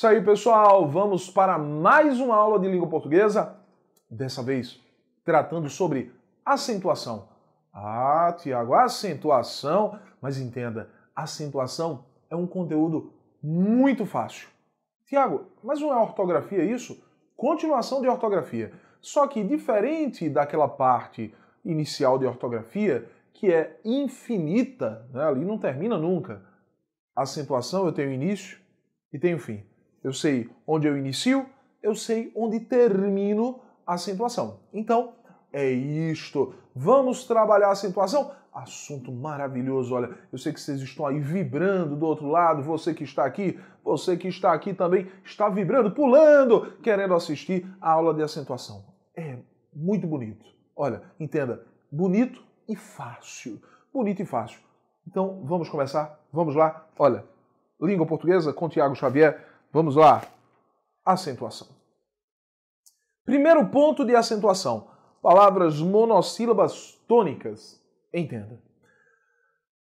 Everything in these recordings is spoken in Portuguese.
Isso aí, pessoal, vamos para mais uma aula de língua portuguesa, dessa vez tratando sobre acentuação. Ah, Tiago, acentuação, mas entenda, acentuação é um conteúdo muito fácil. Tiago, mas não é ortografia isso? Continuação de ortografia. Só que diferente daquela parte inicial de ortografia, que é infinita, né? Ali não termina nunca. Acentuação eu tenho início e tenho fim. Eu sei onde eu inicio, eu sei onde termino a acentuação. Então, é isto. Vamos trabalhar a acentuação? Assunto maravilhoso, olha, eu sei que vocês estão aí vibrando do outro lado, você que está aqui também está vibrando, pulando, querendo assistir a aula de acentuação. É muito bonito. Olha, entenda, bonito e fácil. Bonito e fácil. Então, vamos começar? Vamos lá? Olha, língua portuguesa com Tiago Xavier. Vamos lá. Acentuação. Primeiro ponto de acentuação. Palavras monossílabas tônicas. Entenda.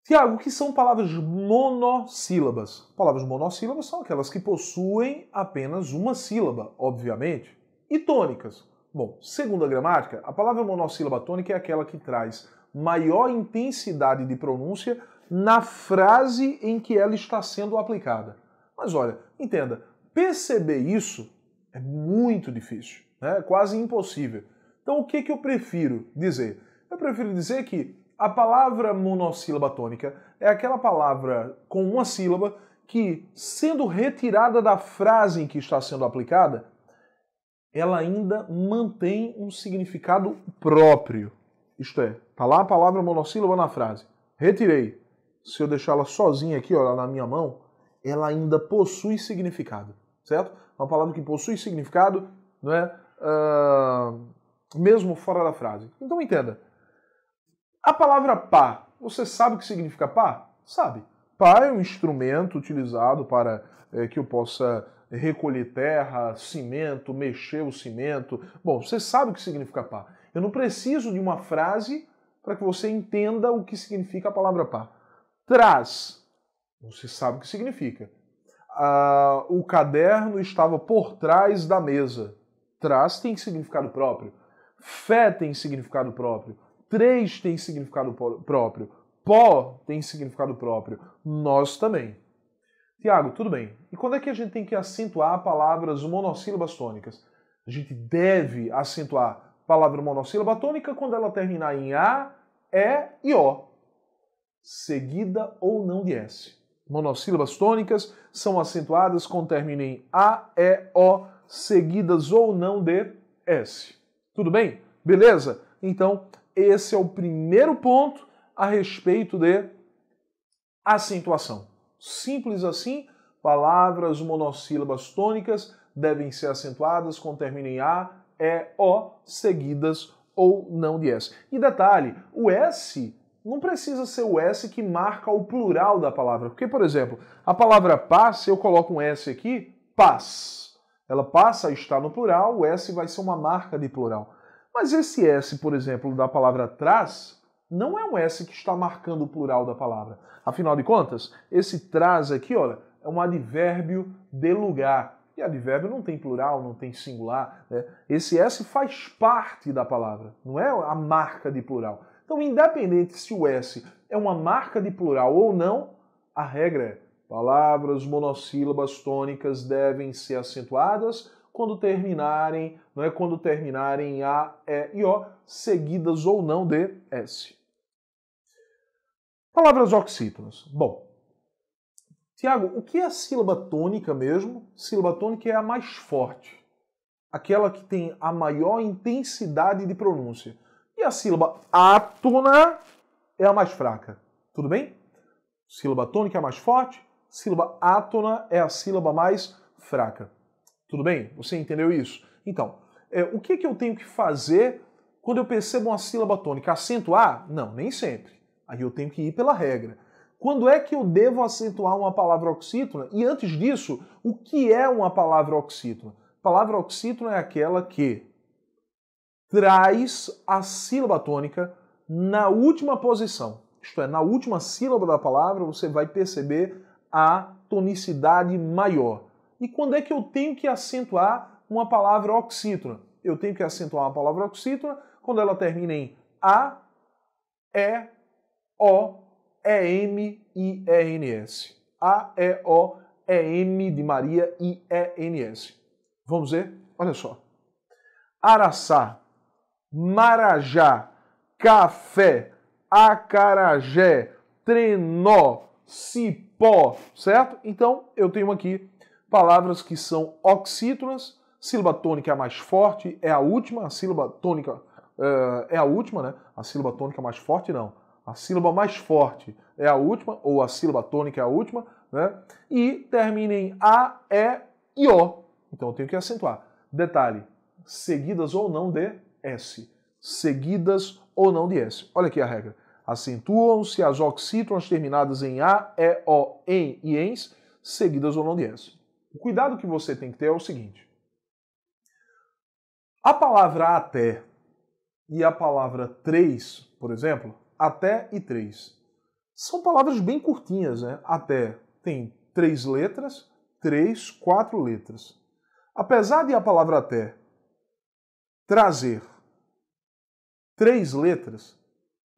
Tiago, o que são palavras monossílabas? Palavras monossílabas são aquelas que possuem apenas uma sílaba, obviamente. E tônicas? Bom, segundo a gramática, a palavra monossílaba tônica é aquela que traz maior intensidade de pronúncia na frase em que ela está sendo aplicada. Mas olha, entenda, perceber isso é muito difícil, né? É quase impossível. Então o que eu prefiro dizer? Eu prefiro dizer que a palavra monossílaba tônica é aquela palavra com uma sílaba que, sendo retirada da frase em que está sendo aplicada, ela ainda mantém um significado próprio. Isto é, está lá a palavra monossílaba na frase. Retirei. Se eu deixá-la sozinha aqui, ó, na minha mão, ela ainda possui significado, certo? Uma palavra que possui significado, não é? Mesmo fora da frase. Então entenda. A palavra pá, você sabe o que significa pá? Sabe. Pá é um instrumento utilizado para que eu possa recolher terra, cimento, mexer o cimento. Bom, você sabe o que significa pá. Eu não preciso de uma frase para que você entenda o que significa a palavra pá. Traz. Você sabe o que significa. O caderno estava por trás da mesa. Trás tem significado próprio. Fé tem significado próprio. Três tem significado próprio. Pó tem significado próprio. Nós também. Tiago, tudo bem. E quando é que a gente tem que acentuar palavras monossílabas tônicas? A gente deve acentuar palavra monossílaba tônica quando ela terminar em A, E e O, seguida ou não de S. Monossílabas tônicas são acentuadas quando terminam em A, E, O, seguidas ou não de S. Tudo bem? Beleza? Então, esse é o primeiro ponto a respeito de acentuação. Simples assim, palavras monossílabas tônicas devem ser acentuadas quando terminam em A, E, O, seguidas ou não de S. E detalhe, o S não precisa ser o S que marca o plural da palavra. Porque, por exemplo, a palavra paz, se eu coloco um S aqui, paz. Ela passa a estar no plural, o S vai ser uma marca de plural. Mas esse S, por exemplo, da palavra traz, não é um S que está marcando o plural da palavra. Afinal de contas, esse traz aqui, olha, é um advérbio de lugar. E advérbio não tem plural, não tem singular, né? Esse S faz parte da palavra, não é a marca de plural. Então, independente se o S é uma marca de plural ou não, a regra é palavras monossílabas tônicas devem ser acentuadas quando terminarem, não é quando terminarem em A, E e O, seguidas ou não de S. Palavras oxítonas. Bom, Tiago, o que é a sílaba tônica mesmo? Sílaba tônica é a mais forte, aquela que tem a maior intensidade de pronúncia. E a sílaba átona é a mais fraca. Tudo bem? Sílaba tônica é a mais forte, sílaba átona é a sílaba mais fraca. Tudo bem? Você entendeu isso? Então, o que eu tenho que fazer quando eu percebo uma sílaba tônica? Acentuar? Não, nem sempre. Aí eu tenho que ir pela regra. Quando é que eu devo acentuar uma palavra oxítona? E antes disso, o que é uma palavra oxítona? Palavra oxítona é aquela que traz a sílaba tônica na última posição. Isto é, na última sílaba da palavra você vai perceber a tonicidade maior. E quando é que eu tenho que acentuar uma palavra oxítona? Eu tenho que acentuar uma palavra oxítona quando ela termina em A, E, O, E-M, I-E-N-S. A, E, O, E-M de Maria, I-E-N-S. Vamos ver? Olha só. Araçá, Marajá, Café, Acarajé, Trenó, Cipó, certo? Então, eu tenho aqui palavras que são oxítonas, sílaba tônica é a mais forte, é a última, a sílaba tônica é a última, né? A sílaba tônica mais forte, não. A sílaba mais forte é a última, ou a sílaba tônica é a última, né? E termina em A, E e O. Então eu tenho que acentuar. Detalhe, seguidas ou não de S. Seguidas ou não de S. Olha aqui a regra. Acentuam-se as oxítonas terminadas em A, E, O, em e ens, seguidas ou não de S. O cuidado que você tem que ter é o seguinte. A palavra até e a palavra três, por exemplo, até e três, são palavras bem curtinhas, né? Até tem 3 letras, 3, 4 letras. Apesar de a palavra até trazer 3 letras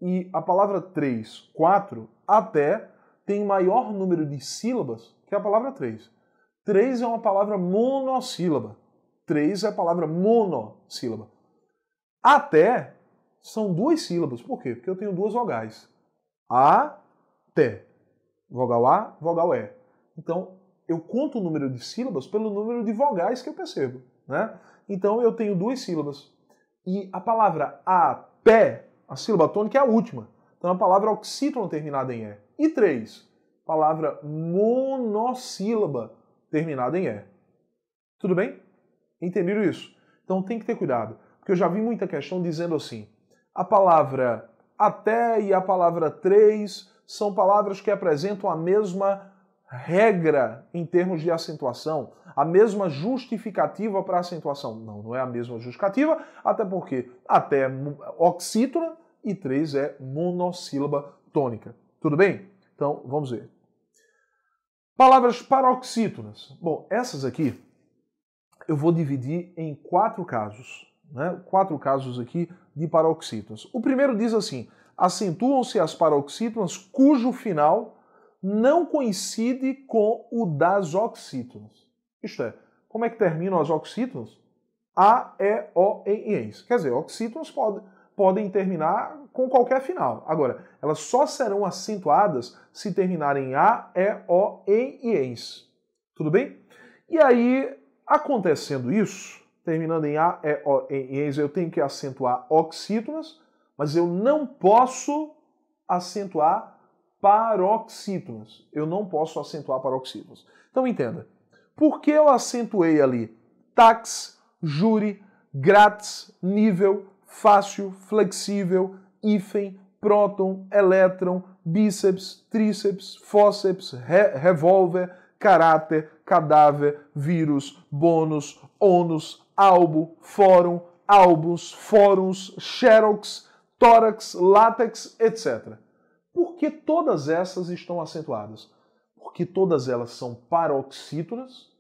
e a palavra 3, 4, até tem maior número de sílabas que a palavra 3. 3 é uma palavra monossílaba. 3 é a palavra monossílaba. Até são 2 sílabas. Por quê? Porque eu tenho 2 vogais. Até. Vogal A, vogal E. Então, eu conto o número de sílabas pelo número de vogais que eu percebo, né? Então, eu tenho 2 sílabas. E a palavra apé, a sílaba tônica é a última. Então, a palavra oxítona terminada em E. E 3, palavra monossílaba terminada em E. Tudo bem? Entenderam isso? Então, tem que ter cuidado. Porque eu já vi muita questão dizendo assim, a palavra até e a palavra 3 são palavras que apresentam a mesma regra em termos de acentuação, a mesma justificativa para acentuação. Não, não é a mesma justificativa, até porque até é oxítona e 3 é monossílaba tônica. Tudo bem? Então, vamos ver. Palavras paroxítonas. Bom, essas aqui eu vou dividir em 4 casos. 4 casos aqui de paroxítonas. O primeiro diz assim, acentuam-se as paroxítonas cujo final não coincide com o das oxítonas. Isto é, como é que terminam as oxítonas? A, E, O, em e ens. Quer dizer, oxítonas podem terminar com qualquer final. Agora, elas só serão acentuadas se terminarem em A, E, O, em e ens. Tudo bem? E aí, acontecendo isso, terminando em A, E, O, em e ens, eu tenho que acentuar oxítonas, mas eu não posso acentuar paroxítonas. Eu não posso acentuar paroxítonas. Então entenda, por que eu acentuei ali tax, júri, grátis, nível, fácil, flexível, hífen, próton, elétron, bíceps, tríceps, fórceps, revólver, caráter, cadáver, vírus, bônus, ônus, albo, fórum, albus, fóruns, xerox, tórax, látex, etc. Por que todas essas estão acentuadas? Porque todas elas são paroxítonas,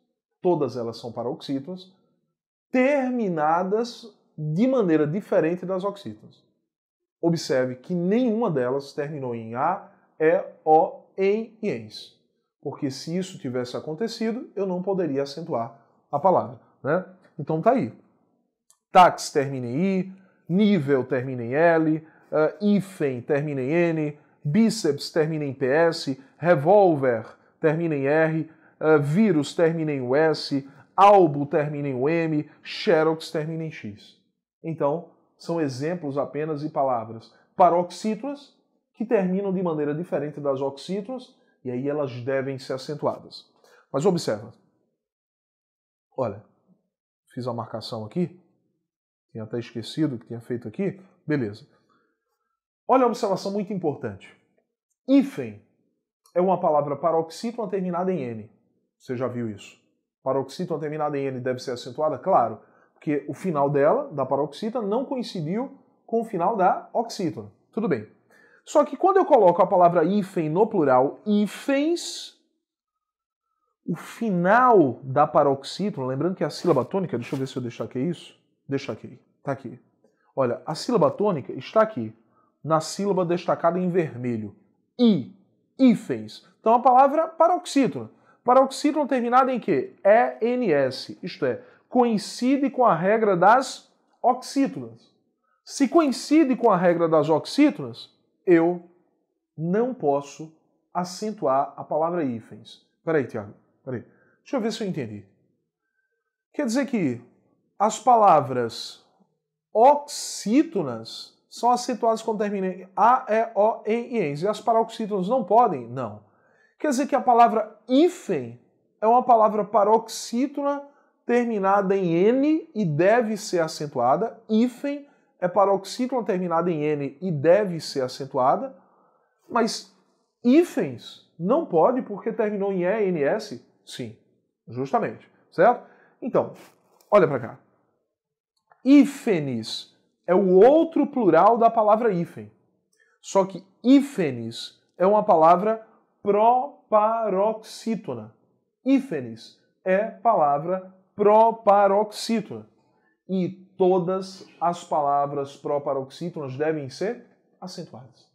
terminadas de maneira diferente das oxítonas. Observe que nenhuma delas terminou em A, E, O, em e ens. Porque se isso tivesse acontecido, eu não poderia acentuar a palavra, né? Então tá aí. Tax termina em I, nível termina em L, hífen termina em N, bíceps termina em PS, revólver termina em R, vírus termina em US, albo termina em M, xerox termina em X. Então, são exemplos apenas de palavras paroxítonas que terminam de maneira diferente das oxítonas e aí elas devem ser acentuadas. Mas observa. Olha, fiz a marcação aqui, tinha até esquecido o que tinha feito aqui, beleza. Olha a observação muito importante. Hífen é uma palavra paroxítona terminada em N. Você já viu isso? Paroxítona terminada em N deve ser acentuada? Claro, porque o final dela, da paroxítona, não coincidiu com o final da oxítona. Tudo bem. Só que quando eu coloco a palavra hífen no plural, hífens, O final da paroxítona, lembrando que a sílaba tônica, deixa eu ver se eu destaquei isso. Destaquei, tá aqui. Olha, a sílaba tônica está aqui, na sílaba destacada em vermelho. Hífens. Então a palavra paroxítona. Paroxítona terminada em quê? ENS, isto é, coincide com a regra das oxítonas. Se coincide com a regra das oxítonas, eu não posso acentuar a palavra hífens. Peraí, Tiago, peraí. Deixa eu ver se eu entendi. Quer dizer que as palavras oxítonas são acentuadas quando terminam em A, E, O, N e ENS. E as paroxítonas não podem? Não. Quer dizer que a palavra hífen é uma palavra paroxítona terminada em N e deve ser acentuada. Hífen é paroxítona terminada em N e deve ser acentuada. Mas hífens não pode porque terminou em E, N, S? Sim, justamente. Certo? Então, olha para cá. Hífenes é o outro plural da palavra hífen. Só que hífenes é uma palavra proparoxítona. Hífenes é palavra proparoxítona. E todas as palavras proparoxítonas devem ser acentuadas.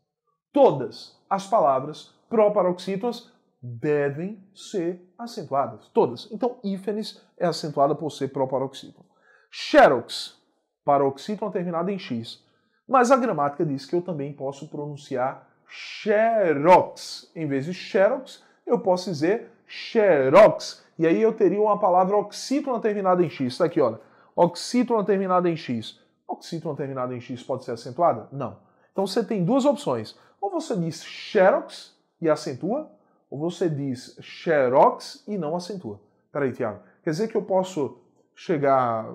Todas as palavras proparoxítonas devem ser acentuadas. Todas. Então, hífenes é acentuada por ser proparoxítona. Xerox, paroxítona terminada em X. Mas a gramática diz que eu também posso pronunciar xerox. Em vez de xerox, eu posso dizer xerox. E aí eu teria uma palavra oxítona terminada em X. Está aqui, olha. Oxítona terminada em X. Oxítona terminada em X pode ser acentuada? Não. Então você tem duas opções. Ou você diz xerox e acentua, ou você diz xerox e não acentua. Peraí, Tiago. Quer dizer que eu posso chegar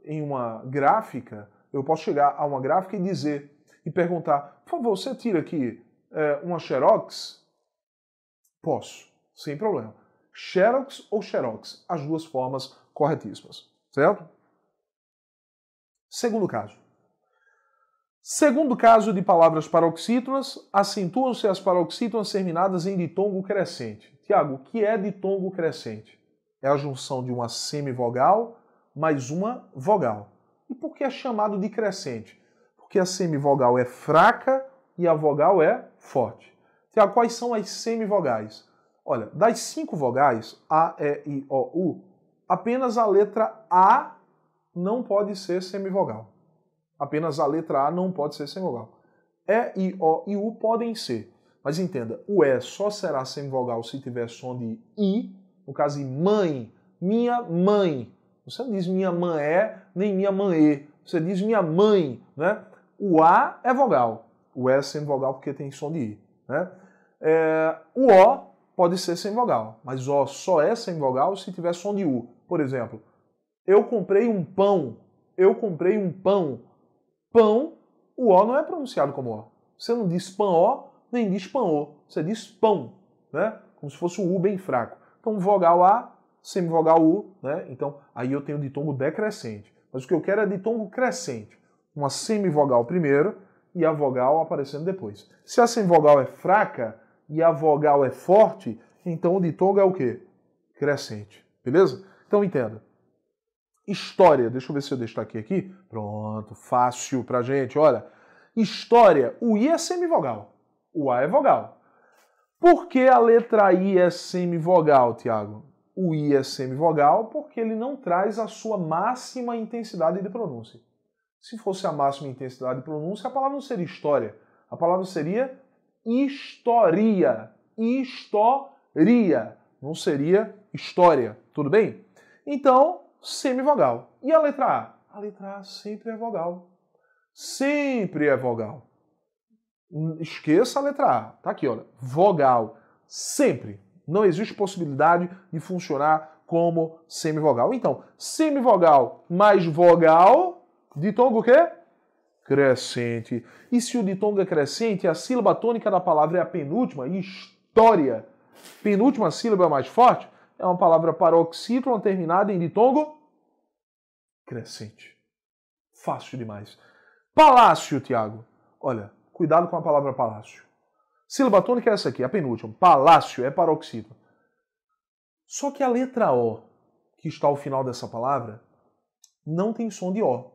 em uma gráfica, eu posso chegar a uma gráfica e dizer, e perguntar, por favor, você tira aqui uma xerox? Posso, sem problema. Xerox ou xerox, as duas formas corretíssimas, certo? Segundo caso. Segundo caso de palavras paroxítonas, acentuam-se as paroxítonas terminadas em ditongo crescente. Tiago, o que é ditongo crescente? É a junção de uma semivogal mais uma vogal. E por que é chamado de crescente? Porque a semivogal é fraca e a vogal é forte. Tiago, quais são as semivogais? Olha, das 5 vogais, A, E, I, O, U, apenas a letra A não pode ser semivogal. Apenas a letra A não pode ser semivogal. E, I, O e U podem ser. Mas entenda, o E só será semivogal se tiver som de I, no caso de mãe, minha mãe. Você não diz minha mãe é, nem minha mãe é. Você diz minha mãe, né? O A é vogal. O E é semivogal porque tem som de I, né? O O pode ser semivogal, mas O só é semivogal se tiver som de U. Por exemplo, eu comprei um pão. Eu comprei um pão. Pão, o O não é pronunciado como O. Você não diz pão-O, nem diz pão-O. Você diz pão, né? Como se fosse um U bem fraco. Então, vogal A, semivogal U, né? Então, aí eu tenho ditongo decrescente. Mas o que eu quero é ditongo crescente. Uma semivogal primeiro e a vogal aparecendo depois. Se a semivogal é fraca e a vogal é forte, então o ditongo é o quê? Crescente. Beleza? Então, entenda. História, deixa eu ver se eu destaquei aqui. Pronto, fácil pra gente, olha. História, o I é semivogal, o A é vogal. Por que a letra I é semivogal, Tiago? O I é semivogal porque ele não traz a sua máxima intensidade de pronúncia. Se fosse a máxima intensidade de pronúncia, a palavra não seria história. A palavra seria historia. Historia. Não seria história. Tudo bem? Então, semivogal. E a letra A? A letra A sempre é vogal. Sempre é vogal. Esqueça a letra A. Tá aqui, olha. Vogal. Sempre. Não existe possibilidade de funcionar como semivogal. Então, semivogal mais vogal, ditongo o quê? Crescente. E se o ditongo é crescente, a sílaba tônica da palavra é a penúltima, história. Penúltima sílaba mais forte, é uma palavra paroxítona terminada em ditongo crescente. Fácil demais. Palácio, Tiago. Olha, cuidado com a palavra palácio. Sílaba tônica é essa aqui, a penúltima. Palácio é paroxítona. Só que a letra O, que está ao final dessa palavra, não tem som de O.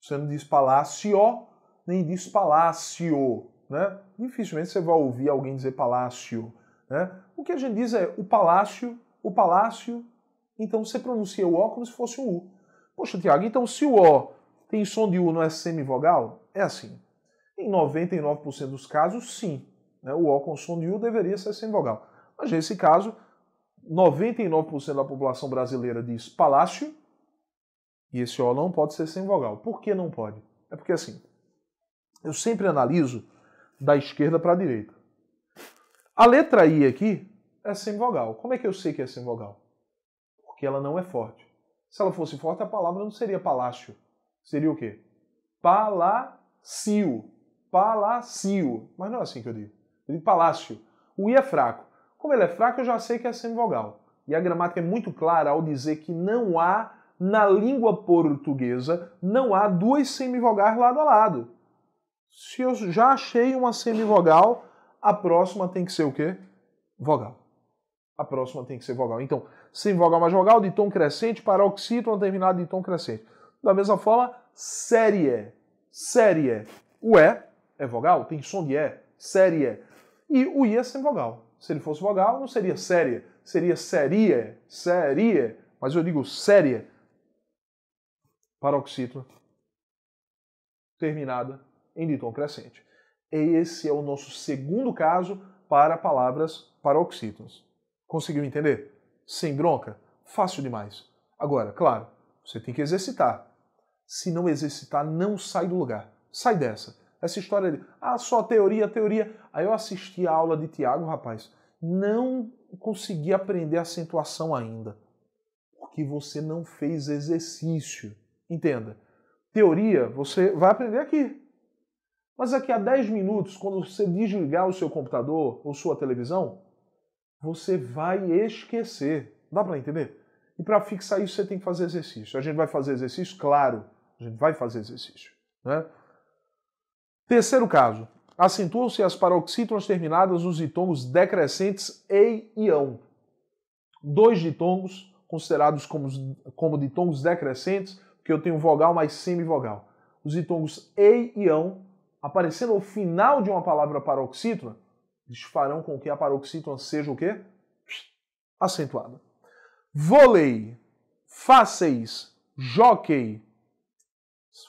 Você não diz palácio, nem diz palácio, né? Dificilmente você vai ouvir alguém dizer palácio, né? O que a gente diz é o palácio, então você pronuncia o O como se fosse um U. Poxa, Tiago, então se o O tem som de U, não é semivogal? É assim. Em 99% dos casos, sim. Né? O O com som de U deveria ser semivogal. Mas nesse caso, 99% da população brasileira diz palácio, e esse O não pode ser semivogal. Por que não pode? É porque assim, eu sempre analiso da esquerda para a direita. A letra I aqui é semivogal. Como é que eu sei que é semivogal? Porque ela não é forte. Se ela fosse forte, a palavra não seria palácio. Seria o quê? Palácio. Palácio. Mas não é assim que eu digo. Eu digo palácio. O I é fraco. Como ele é fraco, eu já sei que é semivogal. E a gramática é muito clara ao dizer que não há, na língua portuguesa, não há duas semivogais lado a lado. Se eu já achei uma semivogal, a próxima tem que ser o quê? Vogal. A próxima tem que ser vogal. Então, semivogal mais vogal, de tom crescente, paroxítono terminado de tom crescente. Da mesma forma, série. Série. O E é vogal, tem som de E. Série. E o I é semivogal. Se ele fosse vogal, não seria série. Seria seria. Seria. Mas eu digo série. Paroxítono terminada em ditom crescente. Esse é o nosso segundo caso para palavras paroxítonas. Conseguiu entender? Sem bronca? Fácil demais. Agora, claro, você tem que exercitar. Se não exercitar, não sai do lugar. Sai dessa. Essa história de, só teoria. Aí eu assisti a aula de Tiago, rapaz, não consegui aprender a acentuação ainda. Porque você não fez exercício. Entenda. Teoria, você vai aprender aqui. Mas daqui a 10 minutos, quando você desligar o seu computador ou sua televisão, você vai esquecer. Dá para entender? E para fixar isso, você tem que fazer exercício. A gente vai fazer exercício? Claro, a gente vai fazer exercício. Né? Terceiro caso. Acentuam-se as paroxítonas terminadas nos ditongos decrescentes e ião. Dois ditongos considerados como ditongos decrescentes, porque eu tenho vogal mais semivogal. Os ditongos e ião, aparecendo ao final de uma palavra paroxítona, eles farão com que a paroxítona seja o quê? Acentuada. Vôlei, fáceis, jockey.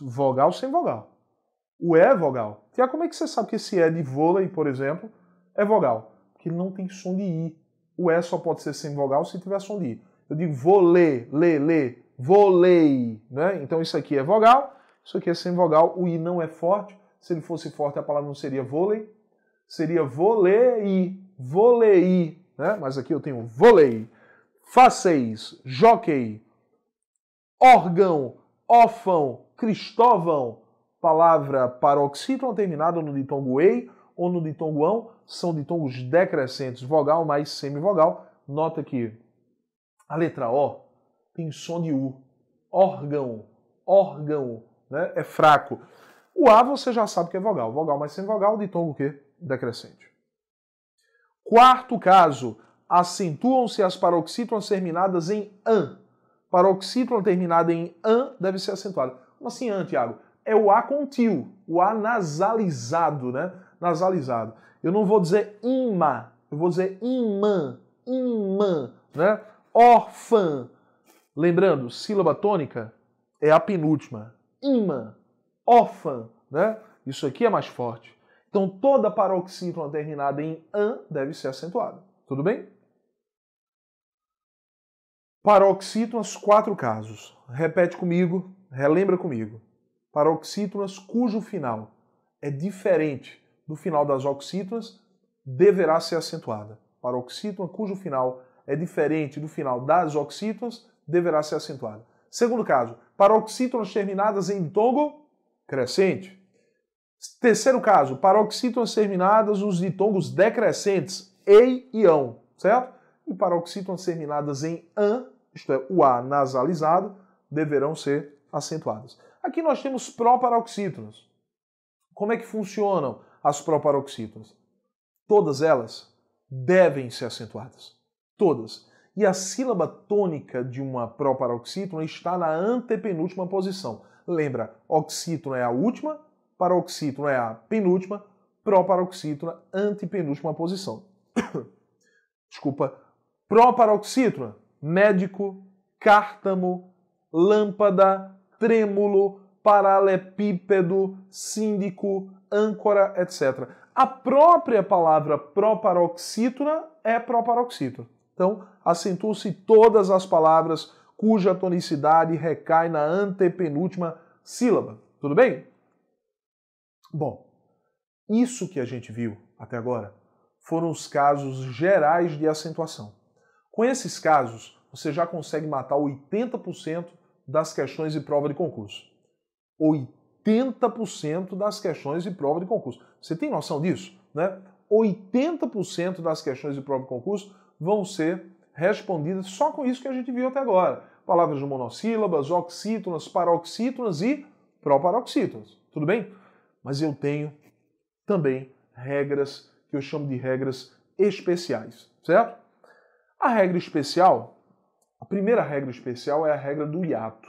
Vogal sem vogal. O E é vogal. Tiago, como é que você sabe que esse E de vôlei, por exemplo, é vogal? Porque ele não tem som de I. O E só pode ser sem vogal se tiver som de I. Eu digo vôlei, vôlei. Né? Então isso aqui é vogal, isso aqui é sem vogal. O I não é forte. Se ele fosse forte, a palavra não seria vôlei. Seria vôlei, vôlei. Né? Mas aqui eu tenho vôlei, fáceis, jockey, órgão, órfão, Cristóvão. Palavra paroxítona terminada no ditongo ei ou no ditongo ão são ditongos decrescentes, vogal mais semivogal. Nota que a letra O tem som de U. Órgão, né? É fraco. O A você já sabe que é vogal. Vogal mais semivogal, ditongo o quê? Decrescente. Quarto caso, acentuam-se as paroxítonas terminadas em an. Paroxítona terminada em an deve ser acentuada. Como assim an, Tiago? É o A com tio, o A nasalizado, né? Nasalizado. Eu não vou dizer ima, eu vou dizer imã, né? Órfã. Lembrando, sílaba tônica é a penúltima. Imã, órfã, né? Isso aqui é mais forte. Então toda paroxítona terminada em an deve ser acentuada. Tudo bem? Paroxítonas, 4 casos. Repete comigo, relembra comigo. Paroxítonas cujo final é diferente do final das oxítonas, deverá ser acentuada. Paroxítona cujo final é diferente do final das oxítonas, deverá ser acentuada. Segundo caso, paroxítonas terminadas em ditongo crescente. Terceiro caso, paroxítonas terminadas nos ditongos decrescentes, ei e ão, certo? E paroxítonas terminadas em an, isto é, o A nasalizado, deverão ser acentuadas. Aqui nós temos proparoxítonas. Como é que funcionam as proparoxítonas? Todas elas devem ser acentuadas. Todas. E a sílaba tônica de uma proparoxítona está na antepenúltima posição. Lembra, oxítona é a última, paroxítona é a penúltima, proparoxítona, antepenúltima posição. Desculpa. Proparoxítona, médico, cártamo, lâmpada, trêmulo, paralelepípedo, síndico, âncora, etc. A própria palavra proparoxítona é proparoxítona. Então, acentuam-se todas as palavras cuja tonicidade recai na antepenúltima sílaba. Tudo bem? Bom, isso que a gente viu até agora foram os casos gerais de acentuação. Com esses casos, você já consegue matar 80% das questões de prova de concurso. 80% das questões de prova de concurso. Você tem noção disso, né? 80% das questões de prova de concurso vão ser respondidas só com isso que a gente viu até agora. Palavras de monossílabas, oxítonas, paroxítonas e proparoxítonas. Tudo bem? Mas eu tenho também regras que eu chamo de regras especiais, certo? A regra especial, a primeira regra especial é a regra do hiato.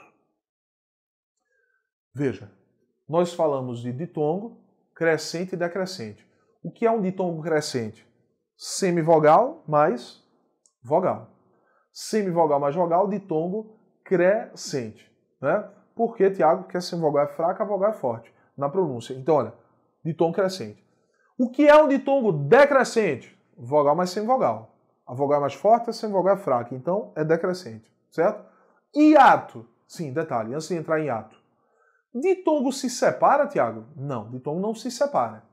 Veja, nós falamos de ditongo, crescente e decrescente. O que é um ditongo crescente? Semivogal mais vogal. Semivogal mais vogal, ditongo crescente. Né? Por quê, Tiago? Porque a semivogal é fraca, a vogal é forte na pronúncia. Então, olha, ditongo crescente. O que é um ditongo decrescente? Vogal mais semivogal. A vogal é mais forte, a semivogal é fraca. Então, é decrescente. Certo? Hiato. Sim, detalhe, antes de entrar em hiato. Ditongo se separa, Tiago? Não, ditongo não se separa.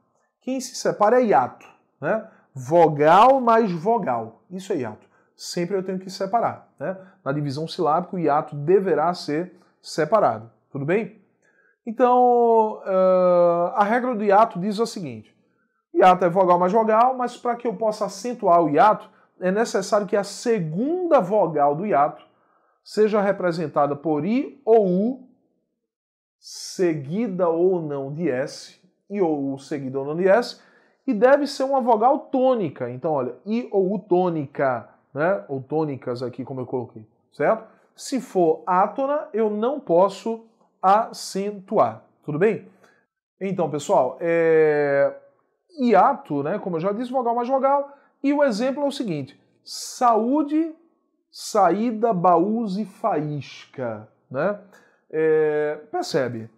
Quem se separa é hiato. Né? Vogal mais vogal. Isso é hiato. Sempre eu tenho que separar. Né? Na divisão silábica, o hiato deverá ser separado. Tudo bem? Então, a regra do hiato diz o seguinte. Hiato é vogal mais vogal, mas para que eu possa acentuar o hiato, é necessário que a segunda vogal do hiato seja representada por I ou U, seguida ou não de S, I ou U seguida ou não de S, e deve ser uma vogal tônica. Então, olha, I ou U tônica, né? Ou tônicas aqui, como eu coloquei, certo? Se for átona, eu não posso acentuar, tudo bem? Então, pessoal, hiato, né? Como eu já disse, vogal mais vogal, e o exemplo é o seguinte, saúde, saída, baús e faísca, né? Percebe?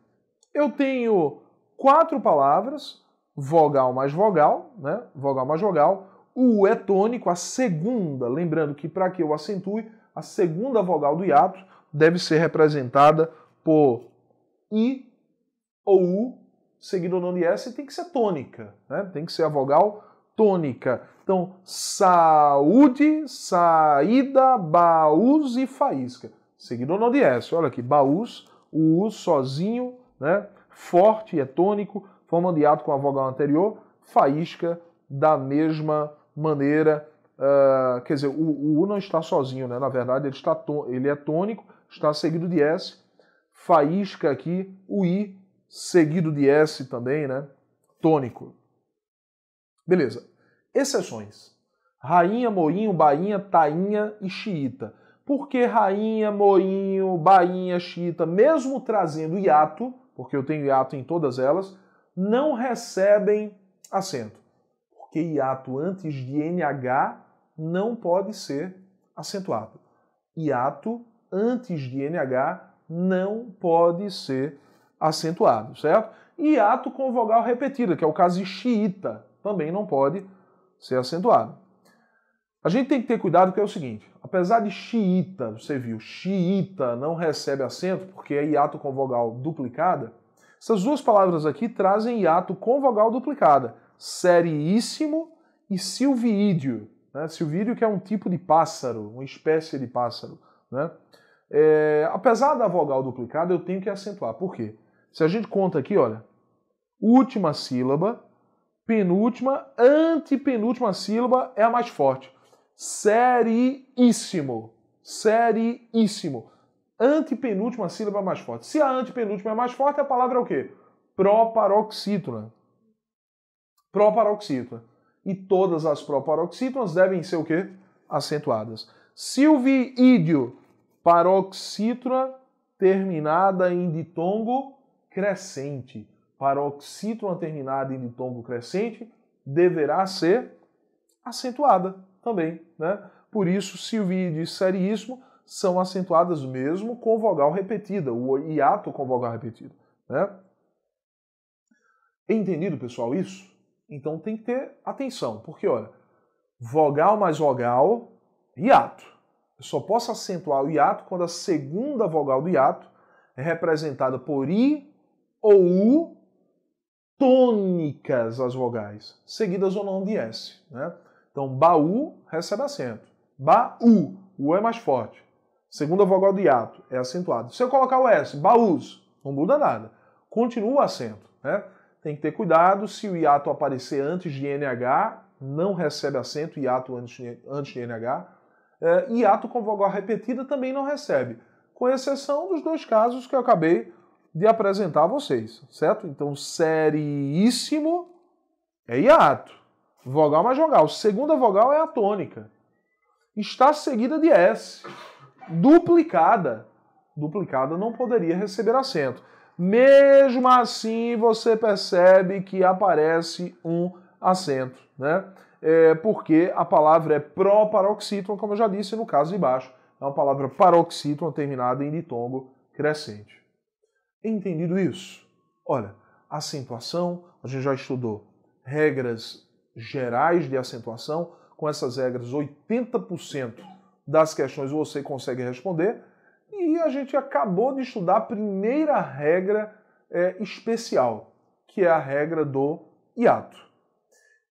Eu tenho 4 palavras, vogal mais vogal, né? Vogal mais vogal. O é tônico, a segunda, lembrando que para que eu acentue, a segunda vogal do hiato deve ser representada por I ou U, seguido ou não de S, e tem que ser tônica, né? Tem que ser a vogal tônica. Então, saúde, saída, baús e faísca. Seguido ou não de S. Olha aqui, baús, o U sozinho, né? Forte, é tônico, forma de hiato com a vogal anterior, faísca da mesma maneira, quer dizer, o U não está sozinho, né? Na verdade, ele é tônico, está seguido de S, faísca aqui, o I, seguido de S também, né? Tônico. Beleza. Exceções. Rainha, moinho, bainha, tainha e xiita. Por que rainha, moinho, bainha, xiita, mesmo trazendo hiato, porque eu tenho hiato em todas elas, não recebem acento? Porque hiato antes de NH não pode ser acentuado. Hiato antes de NH não pode ser acentuado, certo? Hiato com vogal repetida, que é o caso de xiita, também não pode ser acentuado. A gente tem que ter cuidado que é o seguinte, apesar de xiita, você viu, xiita não recebe acento porque é hiato com vogal duplicada, essas duas palavras aqui trazem hiato com vogal duplicada, seriíssimo e silvídeo, né? Silvídeo que é um tipo de pássaro, uma espécie de pássaro, né? Apesar da vogal duplicada, eu tenho que acentuar. Por quê? Se a gente conta aqui, olha, última sílaba, penúltima, antepenúltima sílaba é a mais forte. Seriíssimo. Seriíssimo. Antepenúltima sílaba é mais forte. Se a antepenúltima é mais forte, a palavra é o quê? Proparoxítona. Proparoxítona. E todas as proparoxítonas devem ser o quê? acentuadas. Silvídeo, paroxítona terminada em ditongo crescente. Paroxítona terminada em ditongo crescente deverá ser acentuada também, né? Por isso, silvídeo e seríssimo são acentuadas mesmo com vogal repetida, o hiato com vogal repetida, né? Entendido, pessoal, isso? Então tem que ter atenção, porque, olha, vogal mais vogal, hiato. Eu só posso acentuar o hiato quando a segunda vogal do hiato é representada por I ou U tônicas as vogais, seguidas ou não de S, né? Então, baú recebe acento. Baú, o U é mais forte. Segunda vogal do hiato é acentuada. Se eu colocar o S, baús, não muda nada. Continua o acento, né? Tem que ter cuidado, se o hiato aparecer antes de NH, não recebe acento, hiato antes de NH. Hiato com vogal repetida também não recebe, com exceção dos dois casos que eu acabei de apresentar a vocês, certo? Então, seríssimo é hiato, vogal mais vogal. Segunda vogal é a tônica. Está seguida de S. Duplicada não poderia receber acento. Mesmo assim, você percebe que aparece um acento, né? Porque a palavra é pró-paroxítona, como eu já disse no caso de baixo. É uma palavra paroxítona terminada em ditongo crescente. Entendido isso? Olha, acentuação, a gente já estudou regras gerais de acentuação. Com essas regras, 80% das questões você consegue responder. E a gente acabou de estudar a primeira regra especial, que é a regra do hiato.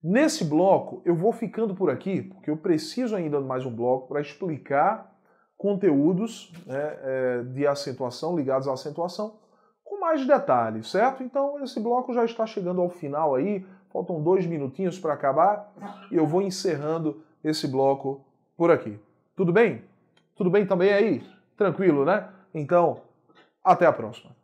Nesse bloco, eu vou ficando por aqui, porque eu preciso ainda de mais um bloco para explicar conteúdos de acentuação, ligados à acentuação, com mais detalhes, certo? Então, esse bloco já está chegando ao final aí, faltam 2 minutinhos para acabar, e eu vou encerrando esse bloco por aqui. Tudo bem? Tudo bem também aí? Tranquilo, né? Então, até a próxima.